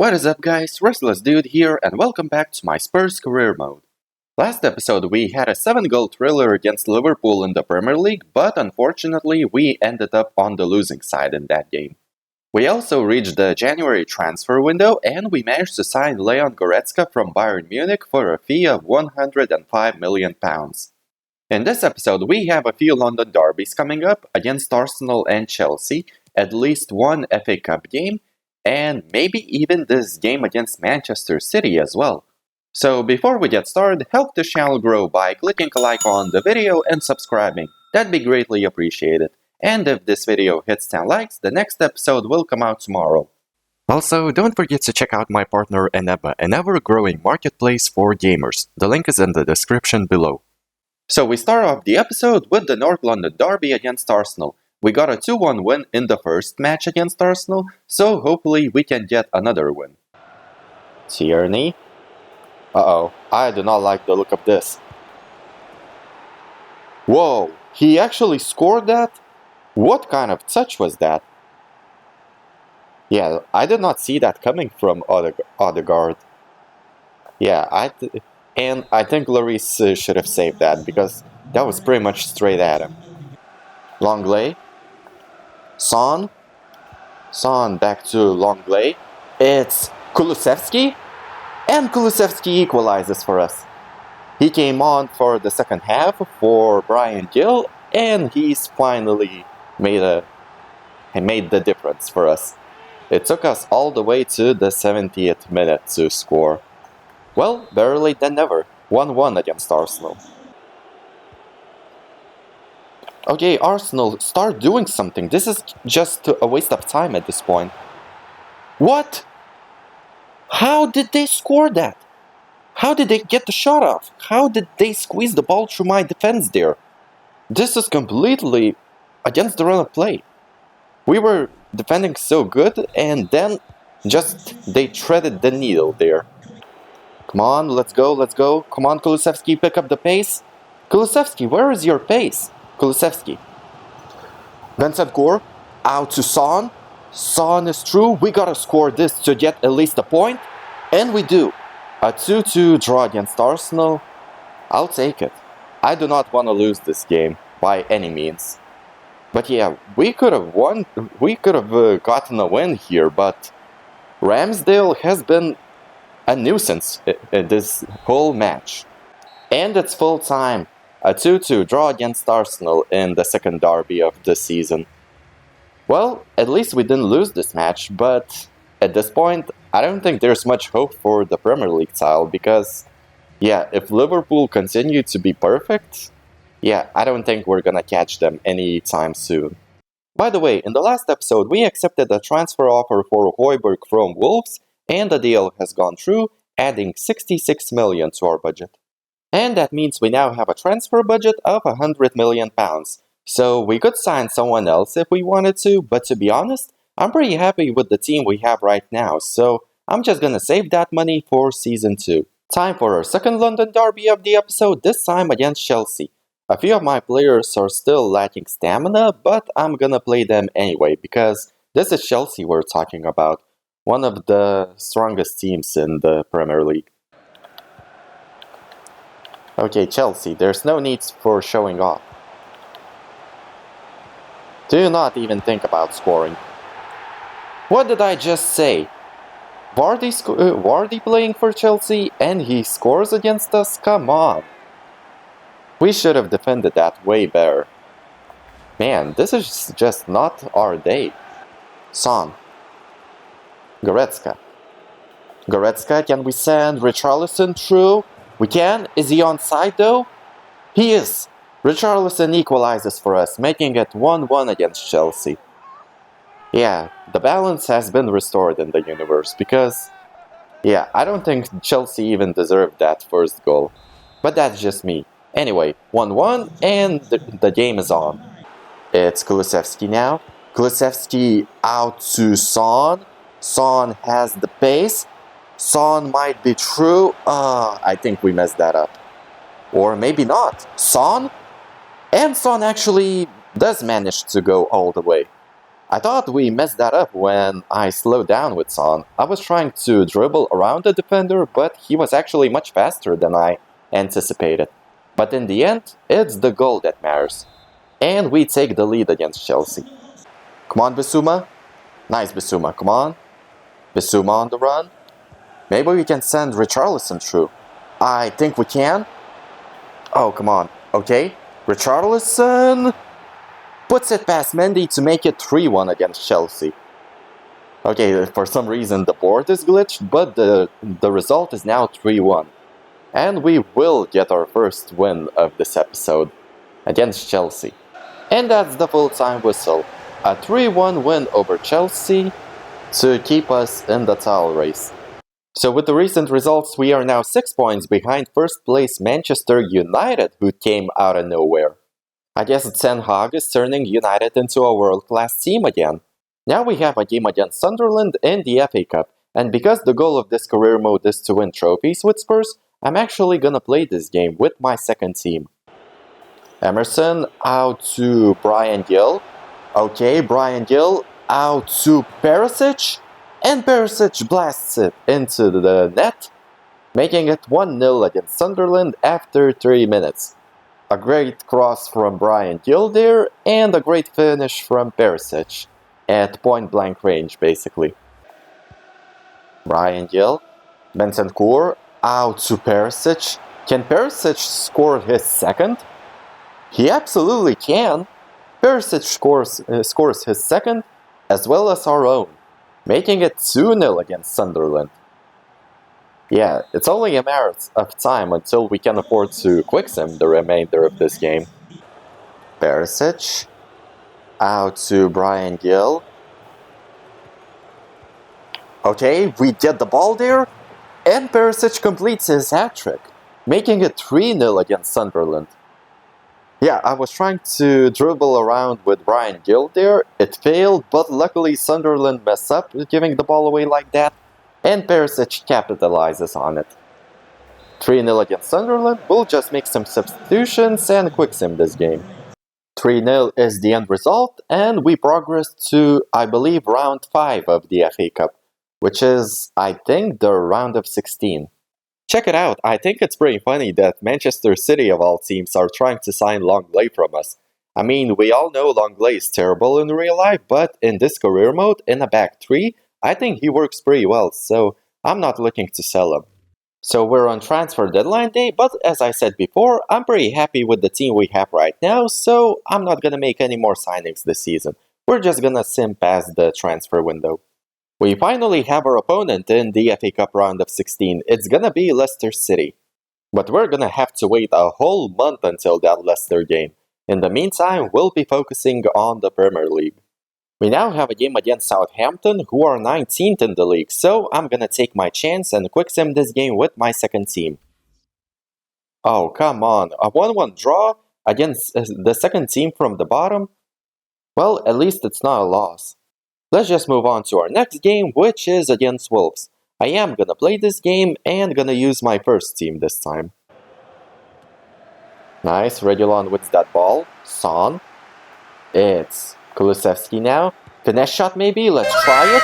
What is up guys, Restless Dude here and welcome back to my Spurs career mode. Last episode we had a 7-goal thriller against Liverpool in the Premier League, but unfortunately we ended up on the losing side in that game. We also reached the January transfer window and we managed to sign Leon Goretzka from Bayern Munich for a fee of £105 million. In this episode we have a few London derbies coming up against Arsenal and Chelsea, at least one FA Cup game, and maybe even this game against Manchester City as well. So before we get started, help the channel grow by clicking a like on the video and subscribing. That'd be greatly appreciated. And if this video hits 10 likes, the next episode will come out tomorrow. Also, don't forget to check out my partner Eneba, an ever-growing marketplace for gamers. The link is in the description below. So we start off the episode with the North London derby against Arsenal. We got a 2-1 win in the first match against Arsenal, so hopefully we can get another win. Tierney. Uh-oh, I do not like the look of this. Whoa, he actually scored that? What kind of touch was that? Yeah, I did not see that coming from Odegaard. Yeah, I think Lloris should have saved that, because that was pretty much straight at him. Longley. Son back to Longley. It's Kulusevski. And Kulusevski equalizes for us. He came on for the second half for Brian Gill, and he's finally made the difference for us. It took us all the way to the 70th minute to score. Well, better late than never. 1-1 against Arsenal. Okay, Arsenal, start doing something. This is just a waste of time at this point. What? How did they score that? How did they get the shot off? How did they squeeze the ball through my defense there? This is completely against the run of play. We were defending so good, and then just they threaded the needle there. Come on, let's go. Come on, Kulusevski, pick up the pace. Kulusevski, where is your pace? Kulusevski. Vincent Gore, out to Son. Son is through. We gotta score this to get at least a point. And we do. A 2-2 draw against Arsenal. I'll take it. I do not want to lose this game by any means. But yeah, we could have won. We could have gotten a win here, but Ramsdale has been a nuisance in this whole match. And it's full time. A 2-2 draw against Arsenal in the second derby of the season. Well, at least we didn't lose this match, but at this point, I don't think there's much hope for the Premier League title because, yeah, if Liverpool continue to be perfect, yeah, I don't think we're gonna catch them anytime soon. By the way, in the last episode, we accepted a transfer offer for Højbjerg from Wolves, and the deal has gone through, adding 66 million to our budget. And that means we now have a transfer budget of £100 million. So we could sign someone else if we wanted to, but to be honest, I'm pretty happy with the team we have right now, so I'm just gonna save that money for Season 2. Time for our second London derby of the episode, this time against Chelsea. A few of my players are still lacking stamina, but I'm gonna play them anyway, because this is Chelsea we're talking about, one of the strongest teams in the Premier League. Okay, Chelsea, there's no need for showing off. Do not even think about scoring. What did I just say? Vardy playing for Chelsea and he scores against us? Come on. We should have defended that way better. Man, this is just not our day. Son. Goretzka. Goretzka, can we send Richarlison through? We can? Is he onside though? He is! Richarlison equalizes for us, making it 1-1 against Chelsea. Yeah, the balance has been restored in the universe because, yeah, I don't think Chelsea even deserved that first goal. But that's just me. Anyway, 1-1 and the game is on. It's Kulusevski now. Kulusevski out to Son. Son has the pace. Son might be through. I think we messed that up. Or maybe not. Son? And Son actually does manage to go all the way. I thought we messed that up when I slowed down with Son. I was trying to dribble around the defender, but he was actually much faster than I anticipated. But in the end, it's the goal that matters. And we take the lead against Chelsea. Come on, Bissouma. Nice, Bissouma. Come on. Bissouma on the run. Maybe we can send Richarlison through. I think we can. Oh, come on. Okay. Richarlison puts it past Mendy to make it 3-1 against Chelsea. Okay, for some reason the board is glitched, but the result is now 3-1. And we will get our first win of this episode against Chelsea. And that's the full-time whistle. A 3-1 win over Chelsea to keep us in the title race. So with the recent results, we are now 6 points behind first place Manchester United, who came out of nowhere. I guess Ten Hag is turning United into a world-class team again. Now we have a game against Sunderland in the FA Cup, and because the goal of this career mode is to win trophies with Spurs, I'm actually gonna play this game with my second team. Emerson out to Brian Gill. Okay, Brian Gill out to Perisic. And Perisic blasts it into the net, making it 1-0 against Sunderland after 3 minutes. A great cross from Brian Gill there, and a great finish from Perisic, at point-blank range, basically. Brian Gill, Bentancur, out to Perisic. Can Perisic score his second? He absolutely can. Perisic scores his second, as well as our own, making it 2-0 against Sunderland. Yeah, it's only a matter of time until we can afford to quicksim the remainder of this game. Perisic, out to Brian Gill. Okay, we get the ball there, and Perisic completes his hat-trick, making it 3-0 against Sunderland. Yeah, I was trying to dribble around with Brian Gill there. It failed, but luckily Sunderland messed up giving the ball away like that, and Perisic capitalizes on it. 3-0 against Sunderland. We'll just make some substitutions and quicksim this game. 3-0 is the end result, and we progress to, I believe, round 5 of the FA Cup, which is, I think, the round of 16. Check it out, I think it's pretty funny that Manchester City of all teams are trying to sign Longley from us. I mean, we all know Longley is terrible in real life, but in this career mode, in a back 3, I think he works pretty well, so I'm not looking to sell him. So we're on transfer deadline day, but as I said before, I'm pretty happy with the team we have right now, so I'm not gonna make any more signings this season. We're just gonna sim past the transfer window. We finally have our opponent in the FA Cup round of 16. It's gonna be Leicester City. But we're gonna have to wait a whole month until that Leicester game. In the meantime, we'll be focusing on the Premier League. We now have a game against Southampton, who are 19th in the league, so I'm gonna take my chance and quicksim this game with my second team. Oh, come on, a 1-1 draw against the second team from the bottom? Well, at least it's not a loss. Let's just move on to our next game, which is against Wolves. I am gonna play this game and gonna use my first team this time. Nice, Reguilon wins that ball. Son. It's Kulusevski now. Finesse shot maybe, let's try it.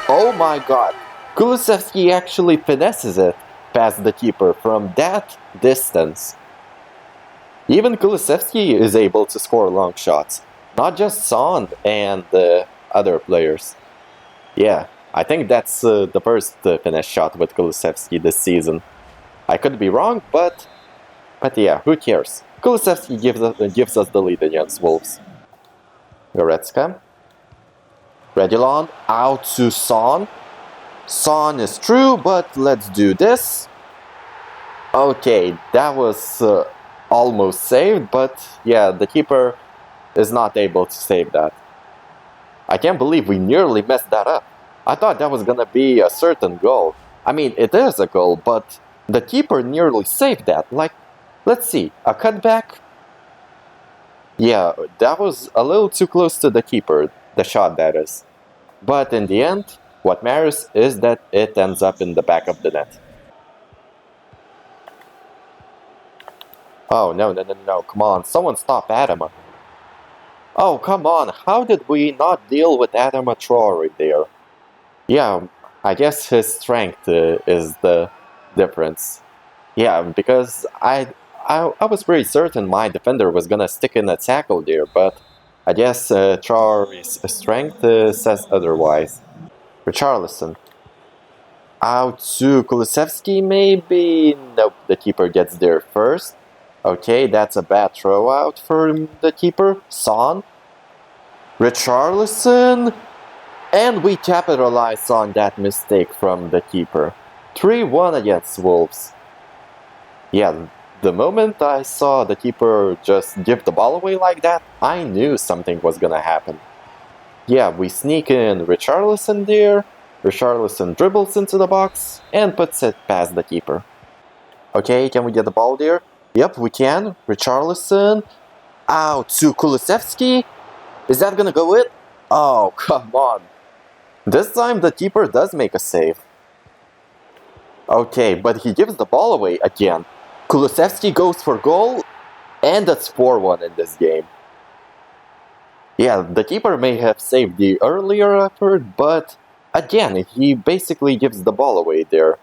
Oh my god. Kulusevski actually finesses it past the keeper from that distance. Even Kulusevski is able to score long shots. Not just Son and other players. Yeah, I think that's the first finesse shot with Kulusevski this season. I could be wrong, but yeah, who cares? Kulusevski gives us the lead against Wolves. Goretzka. Reguilon out to Son. Son is true, but let's do this. Okay, that was almost saved, but yeah, the keeper is not able to save that. I can't believe we nearly messed that up. I thought that was gonna be a certain goal. I mean, it is a goal, but the keeper nearly saved that. Like, let's see, a cutback? Yeah, that was a little too close to the keeper, the shot that is. But in the end, what matters is that it ends up in the back of the net. Oh, no, come on, someone stop Adama. Oh, come on, how did we not deal with Adam Traore there? Yeah, I guess his strength is the difference. Yeah, because I was pretty certain my defender was gonna stick in a tackle there, but I guess Traore's strength says otherwise. Richarlison. Out to Kulusevski, maybe? Nope, the keeper gets there first. Okay, that's a bad throw out for the keeper. Son. Richarlison. And we capitalize on that mistake from the keeper. 3-1 against Wolves. Yeah, the moment I saw the keeper just give the ball away like that, I knew something was gonna happen. Yeah, we sneak in Richarlison there. Richarlison dribbles into the box and puts it past the keeper. Okay, can we get the ball there? Yep, we can. Richarlison. Out to Kulusevski. Is that gonna go in? Oh, come on. This time the keeper does make a save. Okay, but he gives the ball away again. Kulusevski goes for goal, and that's 4-1 in this game. Yeah, the keeper may have saved the earlier effort, but again, he basically gives the ball away there.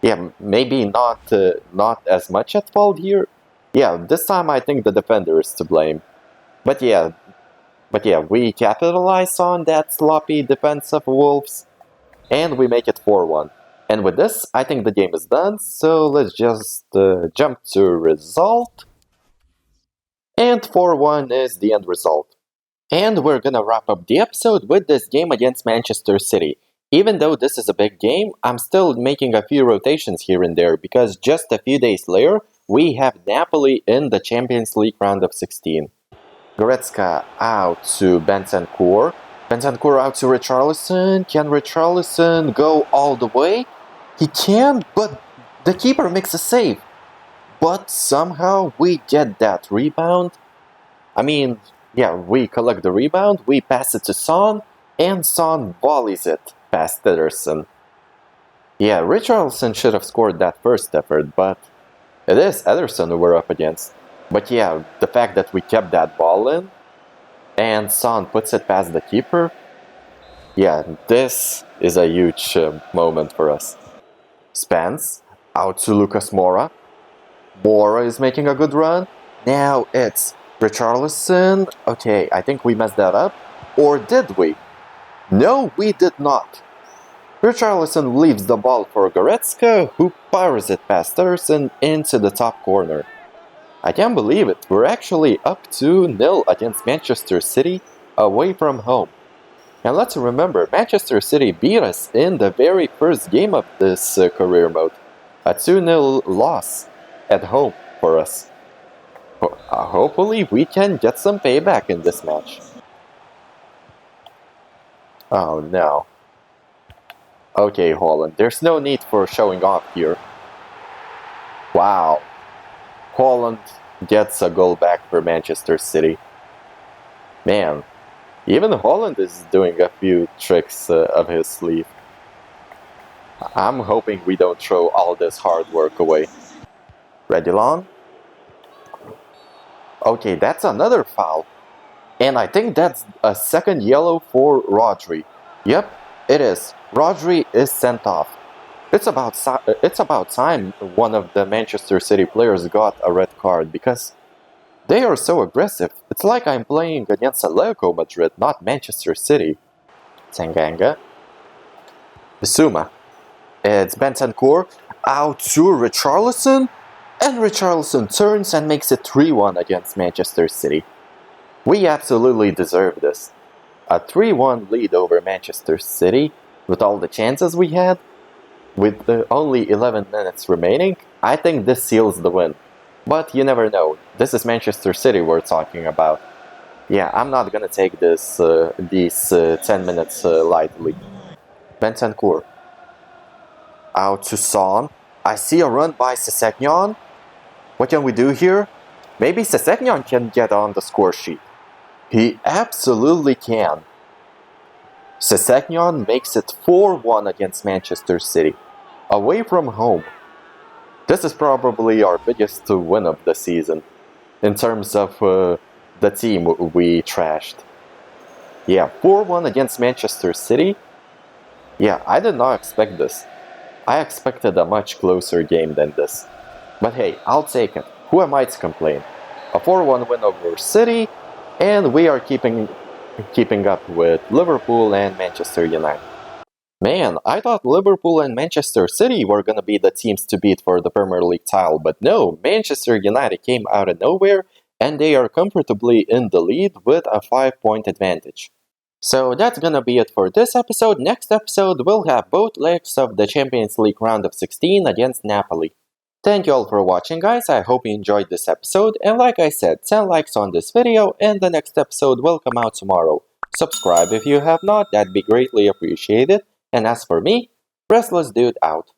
Yeah, maybe not as much at fault here. Yeah, this time I think the defender is to blame. But yeah, we capitalize on that sloppy defense of Wolves, and we make it 4-1. And with this, I think the game is done, so let's just jump to result. And 4-1 is the end result. And we're gonna wrap up the episode with this game against Manchester City. Even though this is a big game, I'm still making a few rotations here and there because just a few days later, we have Napoli in the Champions League round of 16. Goretzka out to Bentancur. Bentancur out to Richarlison. Can Richarlison go all the way? He can, but the keeper makes a save. But somehow we get that rebound. I mean, yeah, we collect the rebound, we pass it to Son, and Son volleys it past Ederson. Yeah, Richarlison should have scored that first effort, but it is Ederson who we're up against. But yeah, the fact that we kept that ball in, and Son puts it past the keeper, yeah, this is a huge moment for us. Spence, out to Lucas Moura. Moura is making a good run. Now it's Richarlison. Okay, I think we messed that up. Or did we? No, we did not. Richarlison leaves the ball for Goretzka, who fires it past Ederson into the top corner. I can't believe it, we're actually up 2-0 against Manchester City away from home. And let's remember, Manchester City beat us in the very first game of this career mode. A 2-0 loss at home for us. Hopefully we can get some payback in this match. Oh no. Okay, Haaland, there's no need for showing off here. Wow. Haaland gets a goal back for Manchester City. Man, even Haaland is doing a few tricks up his sleeve. I'm hoping we don't throw all this hard work away. Reguilon. Okay, that's another foul. And I think that's a second yellow for Rodri. Yep, it is. Rodri is sent off. It's about time one of the Manchester City players got a red card because they are so aggressive. It's like I'm playing against Atletico Madrid, not Manchester City. Tanganga. Bissouma. It's Bentancur out to Richarlison. And Richarlison turns and makes it 3-1 against Manchester City. We absolutely deserve this. A 3-1 lead over Manchester City, with all the chances we had, with only 11 minutes remaining, I think this seals the win. But you never know. This is Manchester City we're talking about. Yeah, I'm not gonna take these 10 minutes lightly. Bentancur. Out to Son. I see a run by Sessegnon. What can we do here? Maybe Sessegnon can get on the score sheet. He absolutely can. Sessegnon makes it 4-1 against Manchester City, away from home. This is probably our biggest win of the season, in terms of the team we trashed. Yeah, 4-1 against Manchester City. Yeah, I did not expect this. I expected a much closer game than this. But hey, I'll take it. Who am I to complain? A 4-1 win over City, and we are keeping up with Liverpool and Manchester United. Man, I thought Liverpool and Manchester City were gonna be the teams to beat for the Premier League title, but no, Manchester United came out of nowhere and they are comfortably in the lead with a 5-point advantage. So that's gonna be it for this episode. Next episode, we'll have both legs of the Champions League round of 16 against Napoli. Thank you all for watching, guys. I hope you enjoyed this episode, and like I said, 10 likes on this video and the next episode will come out tomorrow. Subscribe if you have not, that'd be greatly appreciated. And as for me, Restless Dude out.